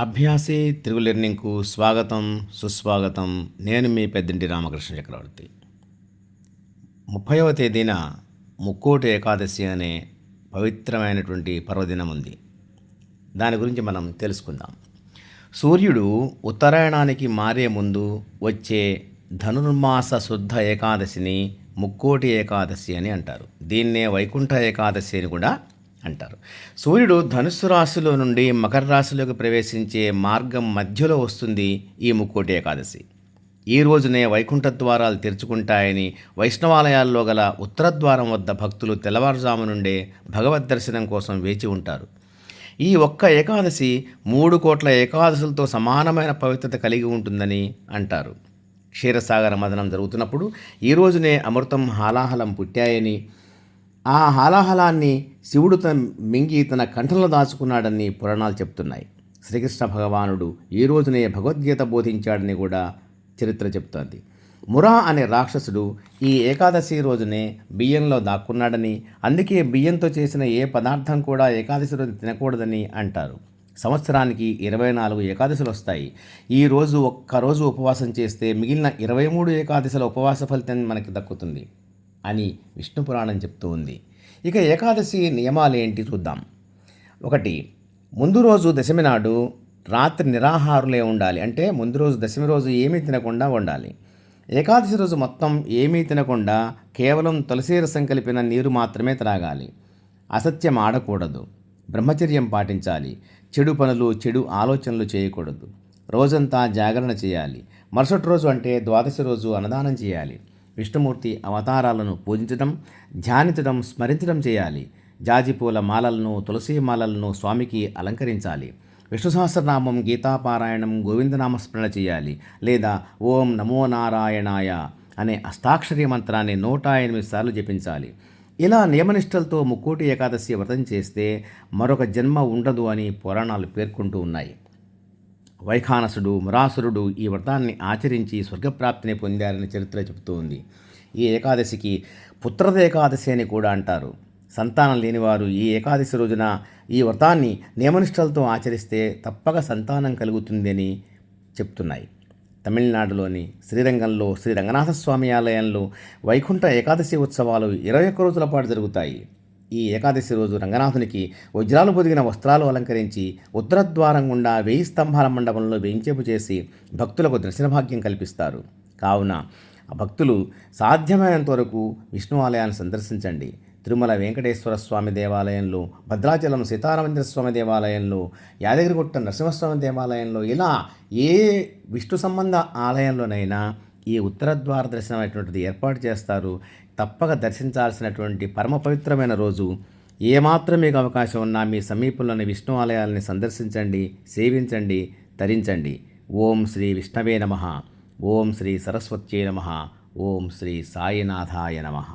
అభ్యాసే తెలుగు లెర్నింగ్కు స్వాగతం సుస్వాగతం. నేను మీ పెద్దింటి రామకృష్ణ చక్రవర్తి. 30వ తేదీన ముక్కోటి ఏకాదశి అనే పవిత్రమైనటువంటి పర్వదినం ఉంది. దాని గురించి మనం తెలుసుకుందాం. సూర్యుడు ఉత్తరాయణానికి మారే ముందు వచ్చే ధనుర్మాస శుద్ధ ఏకాదశిని ముక్కోటి ఏకాదశి అని అంటారు. దీన్నే వైకుంఠ ఏకాదశి అని కూడా అంటారు. సూర్యుడు ధనుస్సు రాశిలో నుండి మకర రాశిలోకి ప్రవేశించే మార్గం మధ్యలో వస్తుంది ఈ ముక్కోటి ఏకాదశి. ఈ రోజునే వైకుంఠ ద్వారాలు తెరుచుకుంటాయని వైష్ణవాలయాల్లో గల ఉత్తరద్వారం వద్ద భక్తులు తెల్లవారుజాము నుండే భగవద్ దర్శనం కోసం వేచి ఉంటారు. ఈ ఒక్క ఏకాదశి 3 కోట్ల ఏకాదశులతో సమానమైన పవిత్రత కలిగి ఉంటుందని అంటారు. క్షీరసాగర మదనం జరుగుతున్నప్పుడు ఈ రోజునే అమృతం హాలాహలం పుట్టాయని, ఆ హాలాహలాన్ని శివుడు మింగి తన కంఠంలో దాచుకున్నాడని పురాణాలు చెప్తున్నాయి. శ్రీకృష్ణ భగవానుడు ఈ రోజునే భగవద్గీత బోధించాడని కూడా చరిత్ర చెప్తోంది. మురా అనే రాక్షసుడు ఈ ఏకాదశి రోజునే బియ్యంలో దాక్కున్నాడని, అందుకే బియ్యంతో చేసిన ఏ పదార్థం కూడా ఏకాదశి రోజు తినకూడదని అంటారు. సంవత్సరానికి 24 ఏకాదశులు వస్తాయి. ఈ రోజు ఒక్కరోజు ఉపవాసం చేస్తే మిగిలిన 23 ఏకాదశుల ఉపవాస ఫలితం మనకి దక్కుతుంది అని విష్ణు పురాణం చెప్తూ ఉంది. ఇక ఏకాదశి నియమాలేంటి చూద్దాం. 1. ముందు రోజు దశమి నాడు రాత్రి నిరాహారులే ఉండాలి. అంటే ముందు రోజు దశమి రోజు ఏమీ తినకుండా ఉండాలి. ఏకాదశి రోజు మొత్తం ఏమీ తినకుండా కేవలం తులసి రసం కలిపిన నీరు మాత్రమే త్రాగాలి. అసత్యం ఆడకూడదు. బ్రహ్మచర్యం పాటించాలి. చెడు పనులు, చెడు ఆలోచనలు చేయకూడదు. రోజంతా జాగరణ చేయాలి. మరుసటి రోజు అంటే ద్వాదశి రోజు అన్నదానం చేయాలి. విష్ణుమూర్తి అవతారాలను పూజించడం, ధ్యానించడం, స్మరించడం చేయాలి. జాజిపూల మాలలను, తులసి మాలలను స్వామికి అలంకరించాలి. విష్ణు సహస్రనామం, గీతాపారాయణం, గోవిందనామస్మరణ చేయాలి. లేదా ఓం నమో నారాయణాయ అనే అష్టాక్షరీ మంత్రాన్ని 108 సార్లు జపించాలి. ఇలా నియమనిష్టలతో ముక్కోటి ఏకాదశి వ్రతం చేస్తే మరొక జన్మ ఉండదు అని పురాణాలు పేర్కొంటూ ఉన్నాయి. వైఖానసుడు, మురాసురుడు ఈ వ్రతాన్ని ఆచరించి స్వర్గప్రాప్తిని పొందారని చరిత్ర చెబుతూ ఉంది. ఈ ఏకాదశికి పుత్రద ఏకాదశి అని కూడా అంటారు. సంతానం లేనివారు ఈ ఏకాదశి రోజున ఈ వ్రతాన్ని నియమనిష్టలతో ఆచరిస్తే తప్పక సంతానం కలుగుతుంది అని చెప్తున్నాయి. తమిళనాడులోని శ్రీరంగంలో శ్రీ రంగనాథస్వామి ఆలయంలో వైకుంఠ ఏకాదశి ఉత్సవాలు 21 రోజుల పాటు జరుగుతాయి. ఈ ఏకాదశి రోజు రంగనాథునికి వజ్రాలు పొదిగిన వస్త్రాలు అలంకరించి ఉత్తరద్వారం గుండా 1000 స్తంభాల మండపంలో వేయించేపు చేసి భక్తులకు దర్శనభాగ్యం కల్పిస్తారు. కావున భక్తులు సాధ్యమైనంత వరకు విష్ణు ఆలయాన్ని సందర్శించండి. తిరుమల వెంకటేశ్వర స్వామి దేవాలయంలో, భద్రాచలం సీతారామచంద్ర స్వామి దేవాలయంలో, యాదగిరిగుట్ట నరసింహస్వామి దేవాలయంలో, ఇలా ఏ విష్ణు సంబంధ ఆలయంలోనైనా ఈ ఉత్తరద్వార దర్శనం అనేటువంటిది ఏర్పాటు చేస్తారు. తప్పక దర్శించాల్సినటువంటి పరమ పవిత్రమైన రోజు. ఏమాత్రం మీకు అవకాశం ఉన్నా మీ సమీపంలోని విష్ణు ఆలయాలని సందర్శించండి, సేవించండి, తరించండి. ఓం శ్రీ విష్ణవే నమః. ఓం శ్రీ సరస్వత్యై నమః. ఓం శ్రీ సాయినాథాయ నమః.